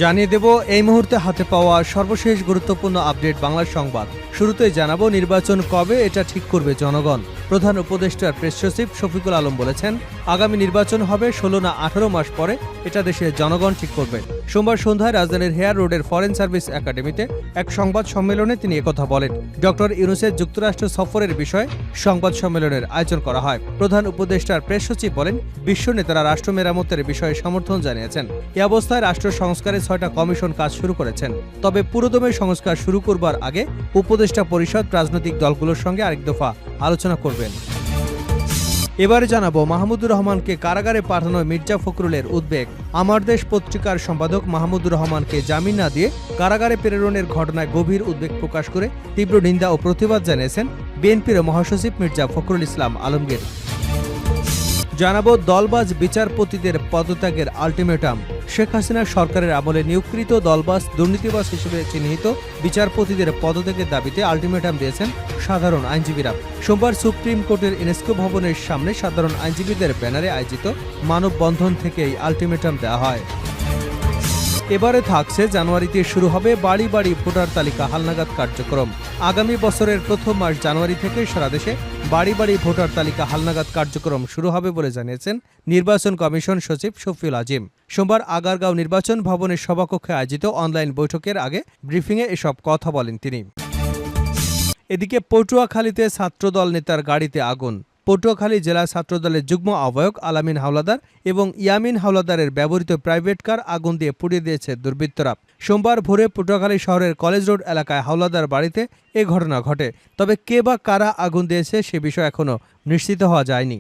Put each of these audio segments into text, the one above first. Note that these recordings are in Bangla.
জানিয়ে দেব এই মুহূর্তে হাতে পাওয়া সর্বশেষ গুরুত্বপূর্ণ আপডেট বাংলা সংবাদ। শুরুতেই জানাবো নির্বাচন কবে এটা ঠিক করবে জনগণ। প্রধান উপদেষ্টার প্রেস সচিব শফিকুল আলম বলেছেন, আগামী নির্বাচন হবে 16 না 18 মাস পরে, এটা দেশের জনগণ ঠিক করবে। সোমবার সন্ধ্যায় রাজধানীর হেয়ার রোডের ফরেন সার্ভিস একাডেমিতে এক সংবাদ সম্মেলনে তিনি একথা বলেন। ডক্টর ইউনূসের যুক্তরাষ্ট্র সফরের বিষয়ে সংবাদ সম্মেলনের আয়োজন করা হয়। প্রধান উপদেষ্টার প্রেস সচিব বলেন, বিশ্ব নেতারা রাষ্ট্র মেরামতের বিষয়ে সমর্থন জানিয়েছেন। এ অবস্থায় রাষ্ট্র সংস্কারে 6টা কমিশন কাজ শুরু করেছেন। তবে পুরোদমে সংস্কার শুরু করবার আগে উপদেষ্টা পরিষদ রাজনৈতিক দলগুলোর সঙ্গে আরেক দফা আলোচনা করবেন। এবারে জানাবো মাহমুদুর রহমানকে কারাগারে পাঠানো মির্জা ফখরুলের উদ্বেগ। আমার দেশ পত্রিকার সম্পাদক মাহমুদুর রহমানকে জামিন না দিয়ে কারাগারে প্রেরণের ঘটনায় গভীর উদ্বেগ প্রকাশ করে তীব্র নিন্দা ও প্রতিবাদ জানিয়েছেন বিএনপির মহাসচিব মির্জা ফখরুল ইসলাম আলমগীর। জানাবো দলবাজ বিচারপতিদের পদত্যাগের আলটিমেটাম। শেখ হাসিনা সরকারের আমলে নিয়োগকৃত দলবাজ দুর্নীতিবাজ হিসেবে চিহ্নিত বিচারপতিদের পদত্যাগের দাবিতে আলটিমেটাম দিয়েছেন সাধারণ আইনজীবীরা। সোমবার সুপ্রিম কোর্টের ইউনেস্কো ভবনের সামনে সাধারণ আইনজীবীদের ব্যানারে আয়োজিত মানববন্ধন থেকে এই আলটিমেটাম দেওয়া হয়। এবারে থাকছে জানুয়ারিতে শুরু হবে বাড়ি বাড়ি ভোটার তালিকা হালনাগাদ কার্যক্রম। আগামী বছরের প্রথম মাস জানুয়ারি থেকে সারা দেশে বাড়ি বাড়ি ভোটার তালিকা হালনাগাদ কার্যক্রম শুরু হবে বলে জানিয়েছেন নির্বাচন কমিশন সচিব শফিউল আজিম। সোমবার আগারগাঁও নির্বাচন ভবনের সভাকক্ষে আয়োজিত অনলাইন বৈঠকের আগে ব্রিফিংয়ে এসব কথা বলেন তিনি। এদিকে পটুয়াখালীতে ছাত্রদল নেতার গাড়িতে আগুন। পটুয়াখালী জেলা ছাত্রদলের যুগ্ম আহ্বায়ক আলামিন হাওলাদার এবং ইয়ামিন হাওলাদারের ব্যবহৃত প্রাইভেট কার আগুন দিয়ে পুড়িয়ে দিয়েছে দুর্বৃত্তরা। সোমবার ভোরে পটুয়াখালী শহরের কলেজ রোড এলাকায় হাওলাদার বাড়িতে এ ঘটনা ঘটে। তবে কে বা কারা আগুন দিয়েছে সে বিষয়ে এখনও নিশ্চিত হওয়া যায়নি।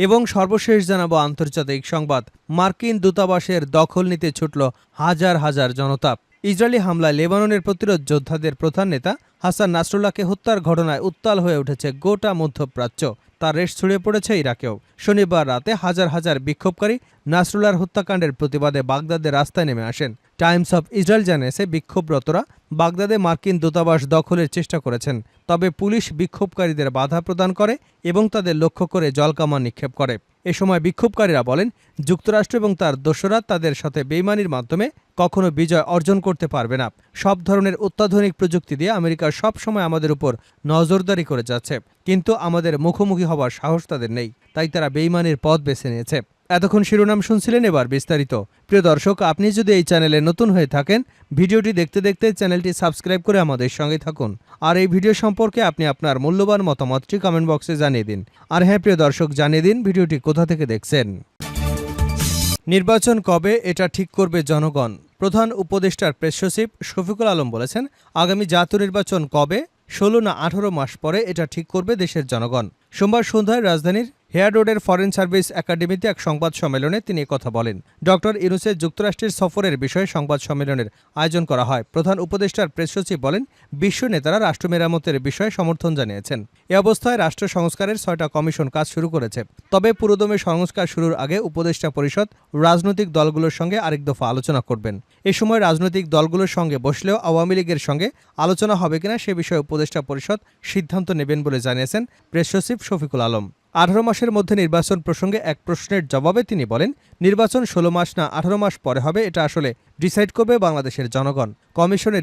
এবং সর্বশেষ জানাবো আন্তর্জাতিক সংবাদ। মার্কিন দূতাবাসের দখল নিতে ছুটল হাজার হাজার জনতা। ইসরায়েলি হামলায় লেবাননের প্রতিরোধ যোদ্ধাদের প্রধান নেতা হাসান নাসরুল্লাহকে হত্যার ঘটনায় উত্তাল হয়ে উঠেছে গোটা মধ্যপ্রাচ্য। তার রেশ ছড়িয়ে পড়েছে ইরাকেও। শনিবার রাতে হাজার হাজার বিক্ষোভকারী নাসরুল্লাহর হত্যাকাণ্ডের প্রতিবাদে বাগদাদের রাস্তায় নেমে আসেন। টাইমস অফ ইসরায়েল জানিয়েছে, বিক্ষোভরতরা বাগদাদে মার্কিন দূতাবাস দখলের চেষ্টা করেছেন। তবে পুলিশ বিক্ষোভকারীদের বাধা প্রদান করে এবং তাদের লক্ষ্য করে জলকামান নিক্ষেপ করে। এ সময় বিক্ষোভকারীরা বলেন, যুক্তরাষ্ট্র এবং তার দোসররা তাদের সাথে বেইমানির মাধ্যমে কখনো বিজয় অর্জন করতে পারবে না। সব ধরনের অত্যাধুনিক প্রযুক্তি দিয়ে আমেরিকা সব সময় আমাদের উপর নজরদারি করে যাচ্ছে, কিন্তু আমাদের মুখোমুখি হওয়ার সাহস তাদের নেই, তাই তারা বেইমানির পথ বেছে নিয়েছে। এতক্ষণ শিরোনাম শুনছিলেন, এবার বিস্তারিত। প্রিয় দর্শক, আপনি যদি এই চ্যানেলে নতুন হয়ে থাকেন, ভিডিওটি দেখতে দেখতে চ্যানেলটি সাবস্ক্রাইব করে আমাদের সঙ্গে থাকুন। আর এই ভিডিও সম্পর্কে আপনি আপনার মূল্যবান মতামতটি কমেন্ট বক্সে জানিয়ে দিন। আর হ্যাঁ প্রিয় দর্শক, জানিয়ে দিন ভিডিওটি কোথা থেকে দেখছেন। নির্বাচন কবে এটা ঠিক করবে জনগণ। প্রধান উপদেষ্টার প্রেস সচিব শফিকুল আলম বলেছেন, আগামী জাতীয় নির্বাচন কবে 16 না 18 মাস পরে, এটা ঠিক করবে দেশের জনগণ। সোমবার সন্ধ্যায় রাজধানীর হেয়ার রোডের ফরেন সার্ভিস একাডেমিতে এক সংবাদ সম্মেলনে তিনি কথা বলেন। ডক্টর ইউনূসের যুক্তরাষ্ট্রের সফরের বিষয়ে সংবাদ সম্মেলনের আয়োজন করা হয়। প্রধান উপদেষ্টার প্রেস সচিব বলেন, বিশ্ব নেতারা রাষ্ট্র মেরামতের বিষয়ে সমর্থন জানিয়েছেন। এ অবস্থায় রাষ্ট্র সংস্কারের 6টা কমিশন কাজ শুরু করেছে। তবে পুরোদমে সংস্কার শুরুর আগে উপদেষ্টা পরিষদ রাজনৈতিক দলগুলোর সঙ্গে আরেক দফা আলোচনা করবেন। এ সময় রাজনৈতিক দলগুলোর সঙ্গে বসলেও আওয়ামী লীগের সঙ্গে আলোচনা হবে কিনা সে বিষয়ে উপদেষ্টা পরিষদ সিদ্ধান্ত নেবেন বলে জানিয়েছেন প্রেস সচিব শফিকুল আলম। 18 মাসের মধ্যে নির্বাচন প্রসঙ্গে এক প্রশ্নের জবাবে তিনি বলেন, নির্বাচন 16 মাস না 18 মাস পরে হবে, এটা আসলে ডিসাইড করবে বাংলাদেশের জনগণ। কমিশনের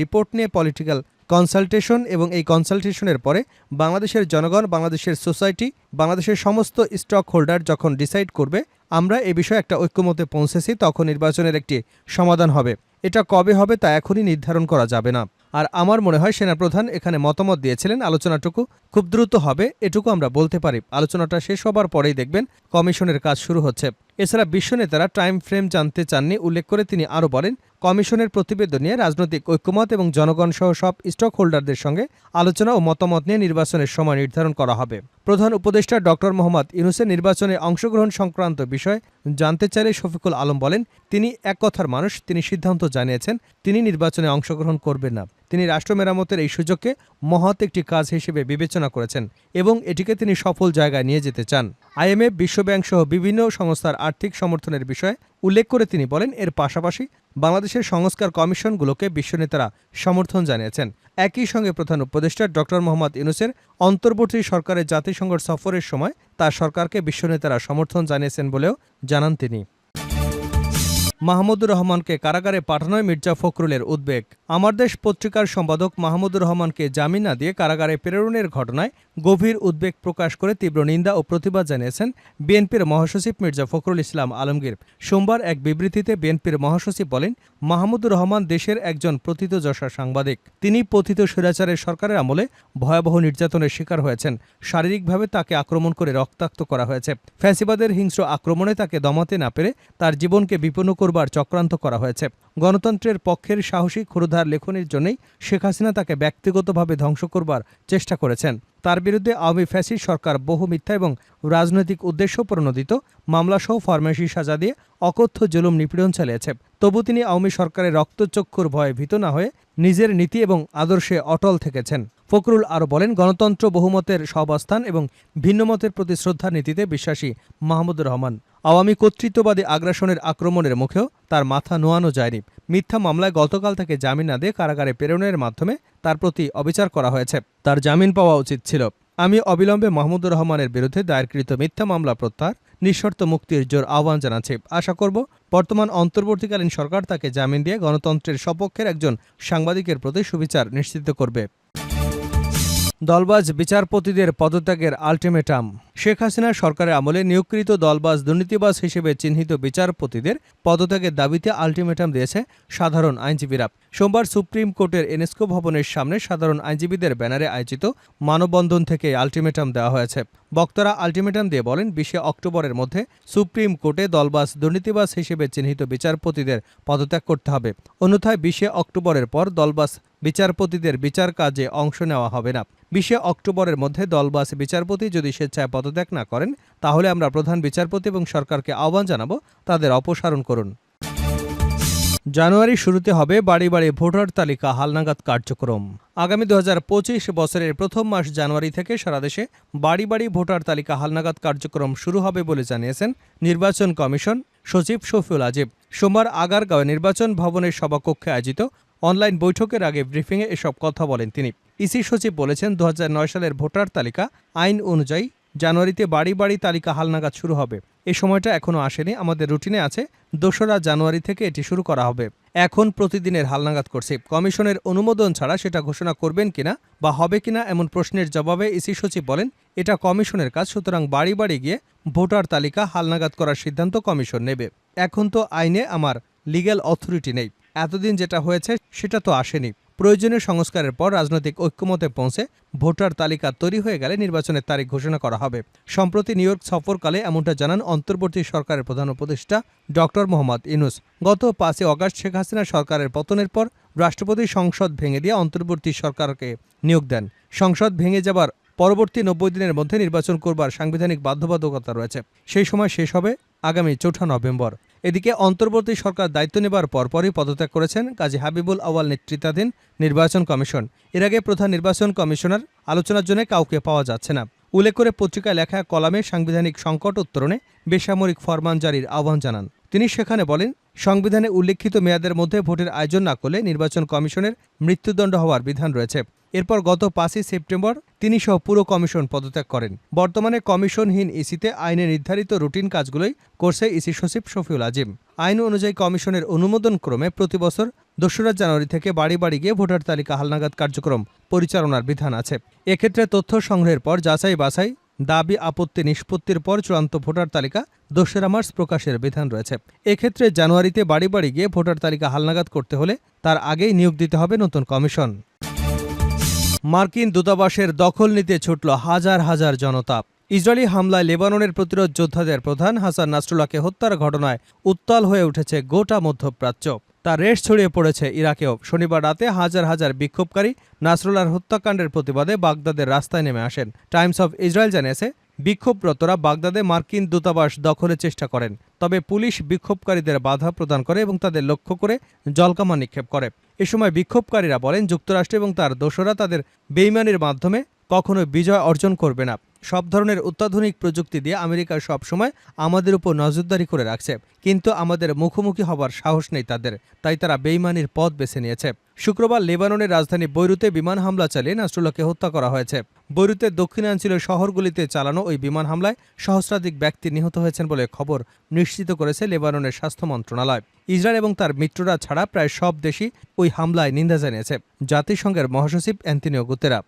রিপোর্ট নিয়ে পলিটিক্যাল কনসালটেশন এবং এই কনসালটেশনের পরে বাংলাদেশের জনগণ, বাংলাদেশের সোসাইটি, বাংলাদেশের সমস্ত স্টক হোল্ডার যখন ডিসাইড করবে, আমরা এ বিষয়ে একটা ঐক্যমতে পৌঁছেছি, তখন নির্বাচনের একটি সমাধান হবে। এটা কবে হবে তা এখনই নির্ধারণ করা যাবে না। আর আমার মনে হয় সেনাপ্রধান এখানে মতামত দিয়েছিলেন, আলোচনাটুকু খুব দ্রুত হবে, এটুকু আমরা বলতে পারি। আলোচনাটা শেষ হবার পরেই দেখবেন কমিশনের কাজ শুরু হচ্ছে। এছাড়া বিশ্ব নেতারা টাইম ফ্রেম জানতে চাননি উল্লেখ করে তিনি আরও বলেন, কমিশনের প্রতিবেদন নিয়ে রাজনৈতিক ঐক্যমত এবং জনগণ সহ সব স্টক হোল্ডারদের সঙ্গে আলোচনা ও মতামত নিয়ে নির্বাচনের সময় নির্ধারণ করা হবে। প্রধান উপদেষ্টা ডক্টর মোহাম্মদ ইউনূসের নির্বাচনে অংশগ্রহণ সংক্রান্ত বিষয় জানতে চাইলে শফিকুল আলম বলেন, তিনি এক কথার মানুষ, তিনি সিদ্ধান্ত জানিয়েছেন তিনি নির্বাচনে অংশগ্রহণ করবেন না। তিনি রাষ্ট্র মেরামতের এই সুযোগকে মহৎ একটি কাজ হিসেবে বিবেচনা করেছেন এবং এটিকে তিনি সফল জায়গায় নিয়ে যেতে চান। IMF, বিশ্বব্যাংক সহ বিভিন্ন সংস্থার আর্থিক সমর্থনের বিষয়ে উল্লেখ করে তিনি বলেন, এর পাশাপাশি বাংলাদেশের সংস্কার কমিশনগুলোকে বিশ্বনেতারা সমর্থন জানিয়েছেন। একই সঙ্গে প্রধান উপদেষ্টা ডক্টর মোহাম্মদ ইউনূসের অন্তর্বর্তী সরকারের জাতিসংঘ সফরের সময় তার সরকারকে বিশ্বনেতারা সমর্থন জানিয়েছেন বলেও জানান তিনি। মাহমুদুর রহমানকে কারাগারে পাঠানোয় মির্জা ফখরুলের উদ্বেগ। আমার দেশ পত্রিকার সম্পাদক মাহমুদুর রহমানকে জামিন না দিয়ে কারাগারে প্রেরণের ঘটনায় গভীর উদ্বেগ প্রকাশ করে তীব্র নিন্দা ও প্রতিবাদ জানিয়েছেন বিএনপির মহাসচিব মির্জা ফখরুল ইসলাম আলমগীর। সোমবার এক বিবৃতিতে বিএনপির মহাসচিব বলেন, মাহমুদুর রহমান দেশের একজন প্রথিতযশা সাংবাদিক। তিনি পতিত স্বৈরাচারের সরকারের আমলে ভয়াবহ নির্যাতনের শিকার হয়েছেন। শারীরিকভাবে তাকে আক্রমণ করে রক্তাক্ত করা হয়েছে। ফ্যাসিবাদের হিংস্র আক্রমণে তাকে দমাতে না পেরে তার জীবনকে বিপন্ন করবার চক্রান্ত করা হয়েছে। গণতন্ত্রের পক্ষের সাহসী ক্ষুরধার লেখনির জন্যই শেখ হাসিনা তাকে ব্যক্তিগতভাবে ধ্বংস করবার চেষ্টা করেছেন। তার বিরুদ্ধে আওয়ামী ফ্যাসিস্ট সরকার বহু মিথ্যা এবং রাজনৈতিক উদ্দেশ্য প্রণোদিত মামলাসহ ফরমায়েশি সাজা দিয়ে অকথ্য জুলুম নিপীড়ন চালিয়েছে। তবু তিনি আওয়ামী সরকারের রক্তচক্ষুর ভয়ে ভীত না হয়ে নিজের নীতি এবং আদর্শে অটল থেকেছেন। ফখরুল আরও বলেন, গণতন্ত্র, বহুমতের সহাবস্থান এবং ভিন্নমতের প্রতি শ্রদ্ধার নীতিতে বিশ্বাসী মাহমুদুর রহমান। আওয়ামী কর্তৃত্ববাদী আগ্রাসনের আক্রমণের মুখেও তার মাথা নোয়ানো যায়নি। মিথ্যা মামলায় গতকাল তাকে জামিন না দিয়ে কারাগারে প্রেরণের মাধ্যমে তার প্রতি অবিচার করা হয়েছে। তার জামিন পাওয়া উচিত ছিল। আমি অবিলম্বে মাহমুদুর রহমানের বিরুদ্ধে দায়েরকৃত মিথ্যা মামলা প্রত্যাহার, নিঃশর্ত মুক্তির জোর আহ্বান জানাচ্ছি। আশা করব বর্তমান অন্তর্বর্তীকালীন সরকার তাকে জামিন দিয়ে গণতন্ত্রের সপক্ষের একজন সাংবাদিকের প্রতি সুবিচার নিশ্চিত করবে। দলবাজ বিচারপতিদের পদত্যাগের আলটিমেটাম। শেখ হাসিনা সরকারের আমলে নিয়োগকৃত দলবাজ, দুর্নীতিবাজ হিসেবে চিহ্নিত বিচারপতিদের পদত্যাগের দাবিতে আলটিমেটাম দিয়েছে সাধারণ আইনজীবীরা। সোমবার সুপ্রিম কোর্টের এনএসকো ভবনের সামনে সাধারণ আইনজীবীদের ব্যানারে আয়োজিত মানববন্ধন থেকে আলটিমেটাম দেওয়া হয়েছে। বক্তারা আলটিমেটাম দিয়ে বলেন, 20 অক্টোবরের মধ্যে সুপ্রিম কোর্টে দলবাজ, দুর্নীতিবাজ হিসেবে চিহ্নিত বিচারপতিদের পদত্যাগ করতে হবে। অন্যথায় 20 অক্টোবরের পর দলবাজ বিচারপতিদের বিচার কাজে অংশ নেওয়া হবে না। 20 অক্টোবরের মধ্যে দলবাজ বিচারপতি যদি স্বেচ্ছায় পদত্যাগ না করেন, তাহলে আমরা প্রধান বিচারপতি এবং সরকারকে আহ্বান জানাব তাদের অপসারণ করুন। জানুয়ারির শুরুতে হবে বাড়ি বাড়ি ভোটার তালিকা হালনাগাদ কার্যক্রম। আগামী 2025 বছরের প্রথম মাস জানুয়ারি থেকে সারা দেশে বাড়ি বাড়ি ভোটার তালিকা হালনাগাদ কার্যক্রম শুরু হবে বলে জানিয়েছেন নির্বাচন কমিশন সচিব শফিউল আজিব। সোমবার আগারগাঁওয়ে নির্বাচন ভবনের সভাকক্ষে আয়োজিত অনলাইন বৈঠকের আগে ব্রিফিংয়ে এসব কথা বলেন তিনি। ইসি সচিব বলেছেন, 2009 সালের ভোটার তালিকা আইন অনুযায়ী জানুয়ারিতে বাড়ি বাড়ি তালিকা হালনাগাদ শুরু হবে। এই সময়টা এখনও আসেনি। আমাদের রুটিনে আছে 2রা জানুয়ারি থেকে এটি শুরু করা হবে। এখন প্রতিদিনের হালনাগাদ করছি। কমিশনের অনুমোদন ছাড়া সেটা ঘোষণা করবেন কিনা বা হবে কিনা এমন প্রশ্নের জবাবে ইসি সচিব বলেন, এটা কমিশনের কাজ, সুতরাং বাড়ি বাড়ি গিয়ে ভোটার তালিকা হালনাগাদ করার সিদ্ধান্ত কমিশন নেবে। এখন তো আইনে আমার লিগ্যাল অথরিটি নেই। এতদিন যেটা হয়েছে সেটা তো আসেনি। প্রয়োজনীয় সংস্কারের পর রাজনৈতিক ঐক্যমতে পৌঁছে ভোটার তালিকা তৈরি হয়ে গেলে নির্বাচনের তারিখ ঘোষণা করা হবে। সম্প্রতি নিউ ইয়র্ক সফরকালে এমনটা জানান অন্তর্বর্তী সরকারের প্রধান উপদেষ্টা ডক্টর মোহাম্মদ ইউনূস। গত 5 আগস্ট শেখ হাসিনা সরকারের পতনের পর রাষ্ট্রপতি সংসদ ভেঙে দিয়ে অন্তর্বর্তী সরকারকে নিয়োগ দেন। সংসদ ভেঙে যাবার পরবর্তী 90 দিনের মধ্যে নির্বাচন করবার সাংবিধানিক বাধ্যবাধকতা রয়েছে। সেই সময় শেষ হবে আগামী 4 নভেম্বর। এদিকে অন্তর্বর্তী সরকার দায়িত্ব নেবার পরপরই পদত্যাগ করেছেন কাজী হাবিবুল আউয়াল নেতৃত্বাধীন নির্বাচন কমিশন। এর আগে প্রধান নির্বাচন কমিশনার আলোচনার জন্য কাউকে পাওয়া যাচ্ছে না। উল্লেখ করে পত্রিকায় লেখা কলামে সাংবিধানিক সংকট উত্তরণে বেসামরিক ফরমান জারির আহ্বান জানান তিনি। সেখানে বলেন, সংবিধানে উল্লেখিত মেয়াদের মধ্যে ভোটের আয়োজন না করলে নির্বাচন কমিশনের মৃত্যুদণ্ড হওয়ার বিধান রয়েছে। এরপর গত 5 সেপ্টেম্বর তিনি সহ পুরো কমিশন পদত্যাগ করেন। বর্তমানে কমিশনহীন ইসিতে আইনে নির্ধারিত রুটিন কাজগুলোই করছে ইসি সচিব শফিউল আজিম। আইন অনুযায়ী কমিশনের অনুমোদন ক্রমে প্রতি বছর 2রা জানুয়ারি থেকে বাড়ি বাড়ি গিয়ে ভোটার তালিকা হালনাগাদ কার্যক্রম পরিচালনার বিধান আছে। এক্ষেত্রে তথ্য সংগ্রহের পর যাচাই বাছাই, দাবি আপত্তি নিষ্পত্তির পর চূড়ান্ত ভোটার তালিকা 2রা মার্চ প্রকাশের বিধান রয়েছে। এক্ষেত্রে জানুয়ারিতে বাড়ি বাড়ি গিয়ে ভোটার তালিকা হালনাগাদ করতে হলে তার আগেই নিয়োগ দিতে হবে নতুন কমিশন। মার্কিন দূতাবাসের দখল নিতে ছুটল হাজার হাজার জনতা। ইসরায়েলি হামলায় লেবাননের প্রতিরোধ যোদ্ধাদের প্রধান হাসান নাসরুল্লাহকে হত্যার ঘটনায় উত্তাল হয়ে উঠেছে গোটা মধ্যপ্রাচ্য। তার রেশ ছড়িয়ে পড়েছে ইরাকেও। শনিবার রাতে হাজার হাজার বিক্ষোভকারী নাসরুল্লাহর হত্যাকাণ্ডের প্রতিবাদে বাগদাদের রাস্তায় নেমে আসেন। টাইমস অফ ইসরায়েল জানিয়েছে, বিক্ষোভরতরা বাগদাদে মার্কিন দূতাবাস দখলের চেষ্টা করেন। তবে পুলিশ বিক্ষোভকারীদের বাধা প্রদান করে এবং তাদের লক্ষ্য করে জলকামান নিক্ষেপ করে। এ সময় বিক্ষোভকারীরা বলেন, যুক্তরাষ্ট্র এবং তার দোসররা তাদের বেইমানির মাধ্যমে কখনো বিজয় অর্জন করবে না। সব ধরনের অত্যাধুনিক প্রযুক্তি দিয়ে আমেরিকা সবসময় আমাদের উপর নজরদারি করে রাখছে, কিন্তু আমাদের মুখোমুখি হবার সাহস নেই তাদের, তাই তারা বেইমানির পথ বেছে নিয়েছে। শুক্রবার লেবাননের রাজধানী বৈরুতে বিমান হামলা চালিয়ে নাসরুল্লাহকে হত্যা করা হয়েছে। বৈরুতের দক্ষিণাঞ্চলীয় শহরগুলিতে চালানো ওই বিমান হামলায় সহস্রাধিক ব্যক্তি নিহত হয়েছেন বলে খবর নিশ্চিত করেছে লেবাননের স্বাস্থ্য মন্ত্রণালয়। ইসরায়েল এবং তার মিত্ররা ছাড়া প্রায় সব দেশই ওই হামলায় নিন্দা জানিয়েছে। জাতিসংঘের মহাসচিব অ্যান্তোনিও গুতেরা।